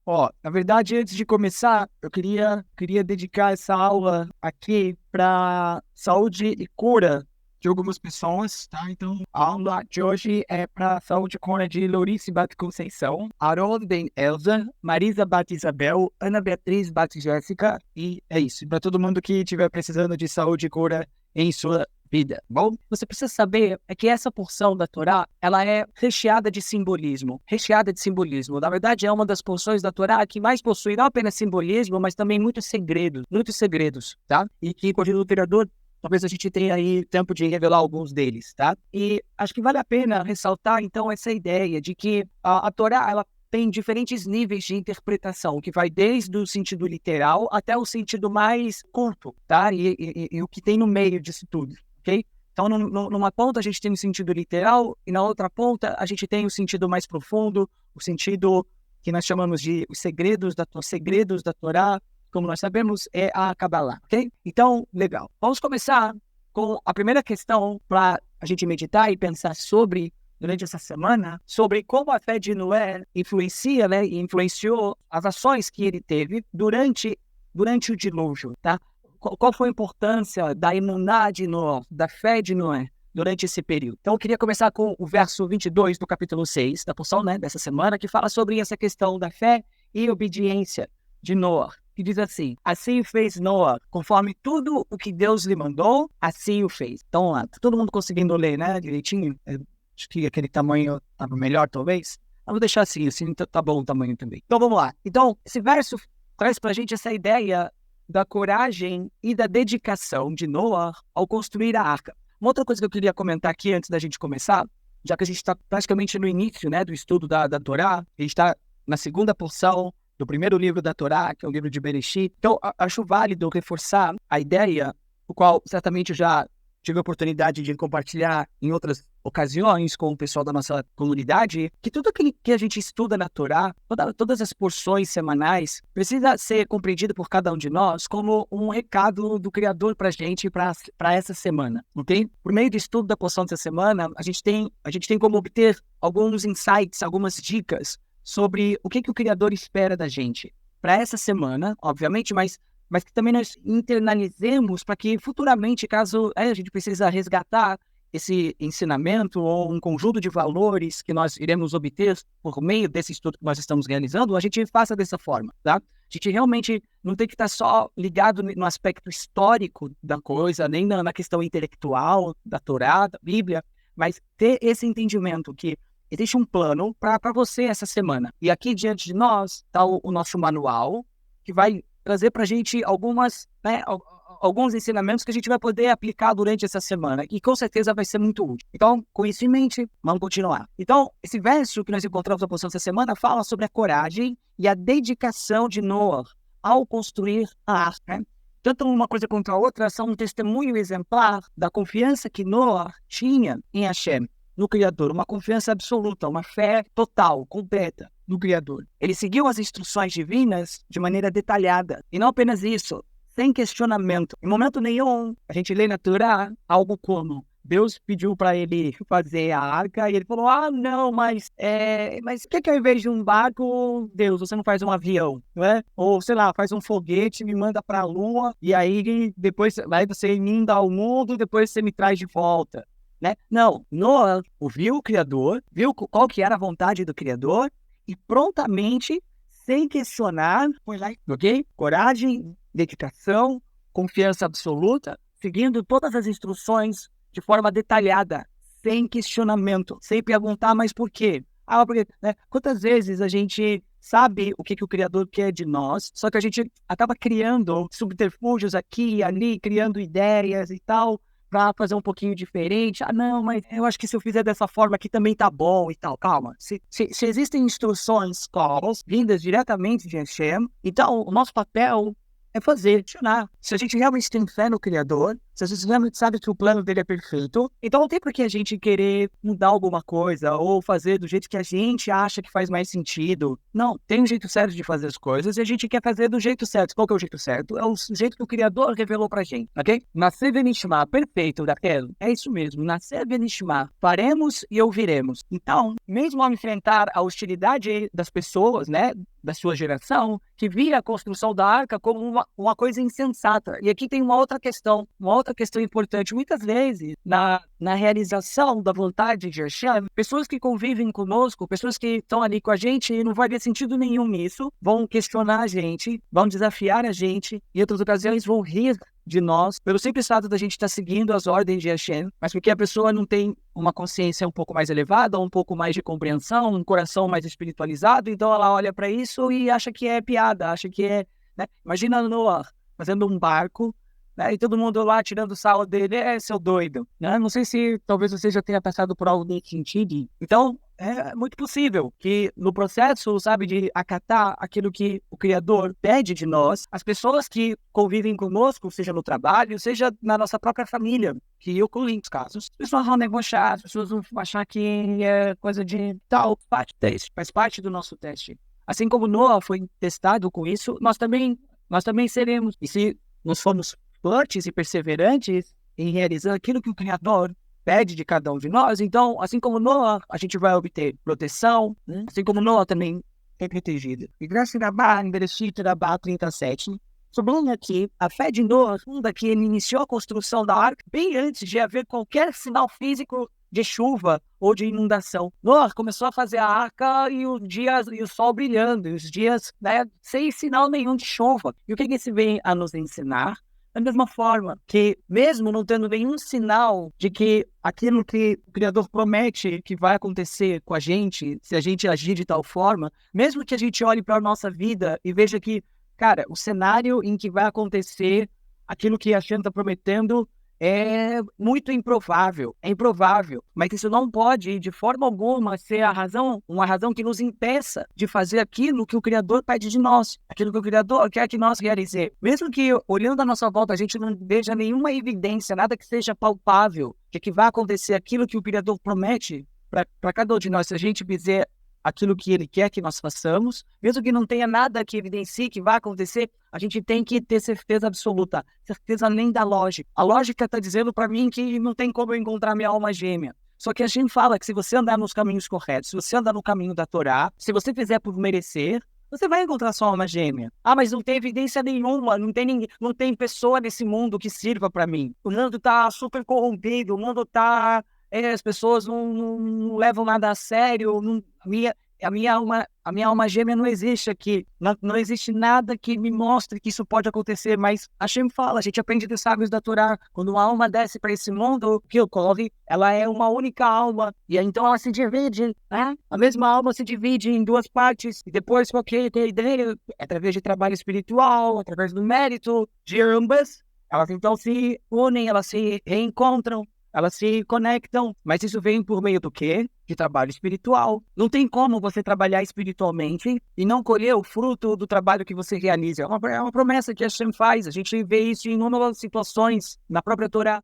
Ó, na verdade, antes de começar, eu queria dedicar essa aula aqui para saúde e cura de algumas pessoas, tá? Então, a aula de hoje é para saúde e cura de Lourice Bate Conceição, Harold Ben Elza, Marisa Bate Isabel, Ana Beatriz Bate Jéssica, e é isso. Para todo mundo que estiver precisando de saúde e cura em sua vida. Bom, você precisa saber é que essa porção da Torá, ela é recheada de simbolismo. Recheada de simbolismo. Na verdade, é uma das porções da Torá que mais possui não apenas simbolismo, mas também muitos segredos, tá? E que, com a ajuda do Criador, talvez a gente tenha aí tempo de revelar alguns deles, tá? E acho que vale a pena ressaltar, então, essa ideia de que a Torá, ela tem diferentes níveis de interpretação, que vai desde o sentido literal até o sentido mais curto, tá? E o que tem no meio disso tudo. Okay? Então, numa ponta a gente tem o sentido literal e na outra ponta a gente tem o sentido mais profundo, o sentido que nós chamamos de os segredos da Torá, como nós sabemos, é a Kabbalah, ok? Então, legal. Vamos começar com a primeira questão para a gente meditar e pensar sobre, durante essa semana, sobre como a fé de Noé influencia, né, e influenciou as ações que ele teve durante o dilúvio, tá? Qual foi a importância da emuná de Noé, da fé de Noé, durante esse período? Então, eu queria começar com o verso 22 do capítulo 6, da porção, né, dessa semana, que fala sobre essa questão da fé e obediência de Noé, que diz assim: assim fez Noé, conforme tudo o que Deus lhe mandou, assim o fez. Então, lá, tá todo mundo conseguindo ler, né, direitinho? Acho que aquele tamanho estava melhor, talvez. Eu vou deixar assim tá bom o tamanho também. Então, vamos lá. Então, esse verso traz pra gente essa ideia da coragem e da dedicação de Noé ao construir a arca. Uma outra coisa que eu queria comentar aqui antes da gente começar, já que a gente está praticamente no início, né, do estudo da Torá, a gente está na segunda porção do primeiro livro da Torá, que é o livro de Bereshit. Então, acho válido reforçar a ideia, o qual certamente eu já tive a oportunidade de compartilhar em outras ocasiões com o pessoal da nossa comunidade, que tudo aquilo que a gente estuda na Torá, todas as porções semanais, precisa ser compreendido por cada um de nós como um recado do Criador para a gente, para essa semana, ok? Por meio do estudo da porção dessa semana, a gente tem como obter alguns insights, algumas dicas sobre o que o Criador espera da gente para essa semana, obviamente, mas que também nós internalizemos para que futuramente, caso a gente precisa resgatar esse ensinamento ou um conjunto de valores que nós iremos obter por meio desse estudo que nós estamos realizando, a gente faça dessa forma, tá? A gente realmente não tem que estar só ligado no aspecto histórico da coisa, nem na questão intelectual da Torá, da Bíblia, mas ter esse entendimento que existe um plano para você essa semana. E aqui diante de nós está o nosso manual, que vai trazer para a gente alguns ensinamentos que a gente vai poder aplicar durante essa semana e com certeza vai ser muito útil. Então, com isso em mente, vamos continuar. Então, esse verso que nós encontramos na porção dessa semana fala sobre a coragem e a dedicação de Noé ao construir a arca. Tanto uma coisa quanto a outra são um testemunho exemplar da confiança que Noé tinha em Hashem, no Criador, uma confiança absoluta, uma fé total, completa no Criador. Ele seguiu as instruções divinas de maneira detalhada. E não apenas isso, sem questionamento. Em momento nenhum, a gente lê na Torá algo como: Deus pediu para ele fazer a arca e ele falou: não, mas por que ao invés de um barco, Deus, você não faz um avião, não é? Ou, sei lá, faz um foguete, me manda para a Lua e aí depois vai você inunda ao mundo, depois você me traz de volta. Né? Não, Noé ouviu o Criador, viu qual que era a vontade do Criador e prontamente, sem questionar, foi lá, ok? Coragem, dedicação, confiança absoluta, seguindo todas as instruções de forma detalhada, sem questionamento, sem perguntar mais por quê. Porque, né? Quantas vezes a gente sabe o que o Criador quer de nós, só que a gente acaba criando subterfúgios aqui e ali, criando ideias e tal, para fazer um pouquinho diferente. Não, mas eu acho que se eu fizer dessa forma aqui também tá bom e tal. Calma. Se existem instruções claras, vindas diretamente de Hashem, então o nosso papel é fazer, questionar. Se a gente realmente tem fé no Criador, se a gente realmente sabe que o plano dele é perfeito, então não tem por que a gente querer mudar alguma coisa ou fazer do jeito que a gente acha que faz mais sentido. Não, tem um jeito certo de fazer as coisas e a gente quer fazer do jeito certo. Qual que é o jeito certo? É o jeito que o Criador revelou pra gente, ok? Nascer Benishma, perfeito, Raquel. É isso mesmo, nascer Benishma. Faremos e ouviremos. Então, mesmo ao enfrentar a hostilidade das pessoas, né, da sua geração que via a construção da arca como uma coisa insensata. E aqui tem uma outra questão importante. Muitas vezes, na realização da vontade de Hashem, pessoas que convivem conosco, pessoas que estão ali com a gente, e não vai ter sentido nenhum nisso, vão questionar a gente, vão desafiar a gente, e em outras ocasiões vão rir de nós, pelo simples fato da gente estar seguindo as ordens de Hashem, mas porque a pessoa não tem uma consciência um pouco mais elevada, um pouco mais de compreensão, um coração mais espiritualizado, então ela olha para isso e acha que é piada, acha que é... Né? Imagina Noah fazendo um barco, né? E todo mundo lá tirando sarro dele, seu doido. Né? Não sei se talvez você já tenha passado por algo nesse sentido. Então, é muito possível que no processo, sabe, de acatar aquilo que o Criador pede de nós, as pessoas que convivem conosco, seja no trabalho, seja na nossa própria família, que ocorrem os casos, as pessoas vão negociar, as pessoas vão achar que é coisa de tal, faz parte do nosso teste. Assim como Noah foi testado com isso, nós também seremos. E se nós formos fortes e perseverantes em realizar aquilo que o Criador pede de cada um de nós, então, assim como Noah, a gente vai obter proteção, né? Assim como Noah também é protegido. E graças a Deus, em Bereshit Rabá 37, sublinha aqui a fé de Noah, que ele iniciou a construção da arca bem antes de haver qualquer sinal físico de chuva ou de inundação. Noah começou a fazer a arca e os dias e o sol brilhando, e os dias, né, sem sinal nenhum de chuva. E o que isso vem a nos ensinar? Da mesma forma que, mesmo não tendo nenhum sinal de que aquilo que o Criador promete que vai acontecer com a gente, se a gente agir de tal forma, mesmo que a gente olhe para a nossa vida e veja que, cara, o cenário em que vai acontecer aquilo que a gente está prometendo é muito improvável, mas isso não pode, de forma alguma, ser uma razão que nos impeça de fazer aquilo que o Criador pede de nós, aquilo que o Criador quer que nós realizemos. Mesmo que, olhando à nossa volta, a gente não veja nenhuma evidência, nada que seja palpável, de que vai acontecer aquilo que o Criador promete para cada um de nós, se a gente fizer aquilo que Ele quer que nós façamos, mesmo que não tenha nada que evidencie que vai acontecer, a gente tem que ter certeza absoluta, certeza além da lógica. A lógica está dizendo para mim que não tem como eu encontrar minha alma gêmea. Só que a gente fala que se você andar nos caminhos corretos, se você andar no caminho da Torá, se você fizer por merecer, você vai encontrar sua alma gêmea. Ah, mas não tem evidência nenhuma, não tem pessoa nesse mundo que sirva para mim. O mundo está super corrompido, o mundo está... as pessoas não levam nada a sério, a minha alma gêmea não existe aqui, não existe nada que me mostre que isso pode acontecer, mas Hashem fala, a gente aprende dos sábios da Torá, quando uma alma desce para esse mundo, o que ocorre? Ela é uma única alma, e então ela se divide, né? A mesma alma se divide em duas partes, e depois qualquer ideia, através de trabalho espiritual, através do mérito de ambas, elas então se unem, elas se reencontram, elas se conectam, mas isso vem por meio do quê? De trabalho espiritual. Não tem como você trabalhar espiritualmente e não colher o fruto do trabalho que você realiza. É uma promessa que a Hashem faz. A gente vê isso em inúmeras situações na própria Torá.